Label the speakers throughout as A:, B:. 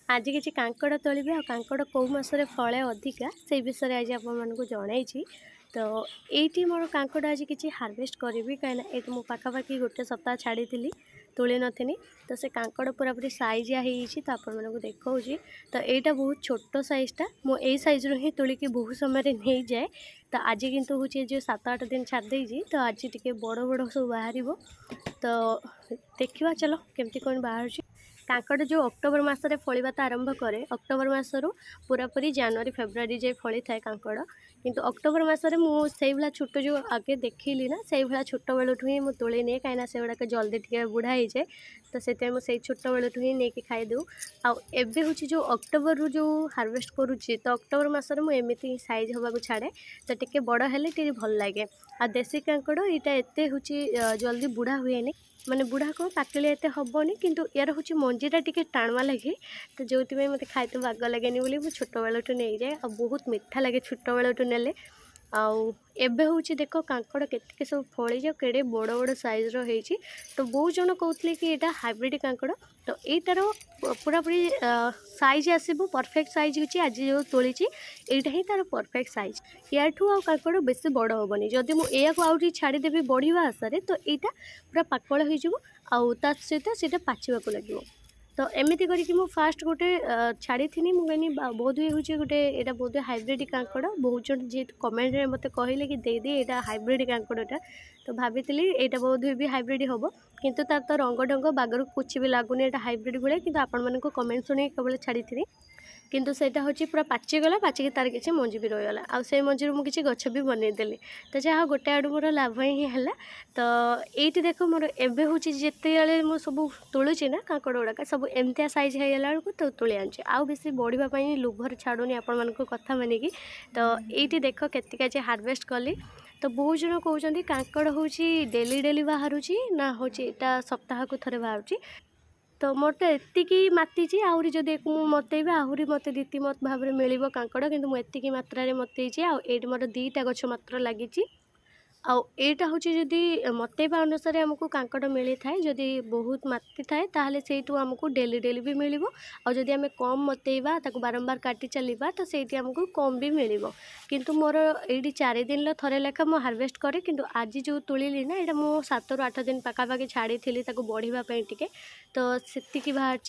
A: आज किसी कांकड़ तोलिबे आ कांकड़ कौ मासरे फले अधिका से विषय आज आपको जनई। तो ये मोर कांकड़ आज किसी हार्वेस्ट करी कहीं ये मो पाखापाखि गोटे सप्ताह छाड़ी तुली नी। तो से कांकड़ पूरा पूरी साइजिया हो तो आपण मानक देखा। तो यहाँ बहुत छोट साइजटा मुझे सैज रू ही तुलिकी बहुत समय नहीं जाए। तो आज किंतु हूँ जो 7-8 दिन छाड़ी तो आज टे बड़ बड़ सब बाहर। तो देखा चलो केमती कौन बाहर। कांकड़ जो अक्टोबर मसरे फलिबा तो आरंभ करे अक्टोबर मसरू पूरा पूरी जनवरी फेब्रुआरी जाए फली थाए कांकड़। किंतु अक्टोबर मसरे मुझे भाया छोट जो आगे देखली ना से भाया छोट बेलू ही मुझे तुले नहीं कहीं से गुड़ाक जल्दी टे बुढ़ा हो जाए। तो से मुझे छोट बेलू ही नहीं खाईदेव। आबे हूँ जो अक्टोबर रु जो हार्वेस्ट करुच्ची तो अक्टोबर मसरे मुझे सैज हवा को छाड़े तो टे बड़ हेले टे भल लगे। आ देसी कांकड़ यहाँ एत हूँ जल्दी बुढ़ा हुए माने बुढ़ा को पाकलिया एत हेनी किंतु यार हूँ मंजीटा टी टाणुआ लगे। तो जो मत खाई बाग लगे मुझे छोट बेलू नहीं जाए और बहुत मीठा लगे छोट बेलू नेले। आबे हूँ देख कांकड़ के सब फली जाओ केड़े बड़ बड़ सैज रही। तो बहुत जन कहते कि यहाँ हाइब्रिड कांकड़ तो यार पूरा पूरी सैज आसब परफेक्ट सैज हो। आज जो तोली यहाँ ही तार परफेक्ट सैज या कांकड़ बेस बड़ हेनी जदि मुझे छाड़देवी बढ़िया आशारे तो यहाँ पूरा पाकल हो सहित से पाचिबा लगे। तो एमती करके मु फास्ट गोटे छाड़ी थी मुझे बोध हुए हूँ गोटे यहाँ बोध हाइब्रिड कांकड़ बहुत जन जी कमेंट में मत कहले कि दे दे यहाँ हाइब्रिड कांकड़टा। तो भाभी यहाँ बोध हुए भी हाइब्रिड हम किंतु तार तो रंग ढंग बागर कुछ भी लगुनि यहाँ हाइब्रिड भाई किंतु आपण मानक कमेंट शुणी केवल छाड़ी थी किंतु सेटा हूँ पूरा पाचिगला पाचिकी तार किसी मंजी भी रहीगला आ से मंजी मुझे किसी गछ भी बनईदेली। तो जहाँ गोटे आड़ू मोर लाभ ही है। तो ये देख मोर एवं हूँ जिते मुझे सब तुलुची ना कांकड़ गुड़ाक सब एमतिया सैज हो गला बेलू तो तुले आनुची आउ बेस बढ़ापी लुभर छाड़ूनी आपण मानक कथा मानिकी। तो ये देख केतिका हार्वेस्ट कली। तो बहुत जन कहते कांकड़ हूँ डेली डेली बाहर ना हूँ यहाँ सप्ताह को थे बाहर। तो मोर तो एतिकी मातीची आहरी जदि मतैबे आहरी मत दीति मत भाव में मिल कांकड़ किंतु मुझे मात्रा मतईची आठ मोर 2टा गछ मात्र लगी। आईटा हूँ जदि मतैबा अनुसार आमको कांकड़ मिली थाए जदि बहुत माती थाए ताहले सेठू आमको डेली डेली भी मिल। जदि आम कम मतैबा ताको बारंबार काटी चलवा तो सेठी आमको कम भी मिल। किंतु मोर ये 4 दिन थरे लेखा मु हार्वेस्ट करे किंतु आज जो तुलिली ना यहाँ मु 7 ରୁ 8 दिन पाखापाखि छाड़ी थी बढ़ापी टे। तो से बाहर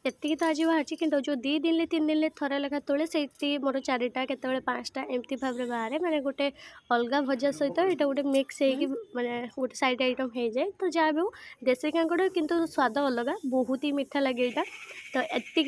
A: एति तो आज बाहर किंतु जो 2 दिन 3 दिन थरे लेखा तोले से मोर 4टा केतबेले 5टा एमती भाव में बाहर माने गोटे अलगा भजा सहित यहाँ गोटे मिक्स हो माने गोटे साइड आइटम हो जाए। तो जहाँ भी हो देसी कांकड़ किंतु स्वाद अलग बहुत ही मीठा लगे। तो एति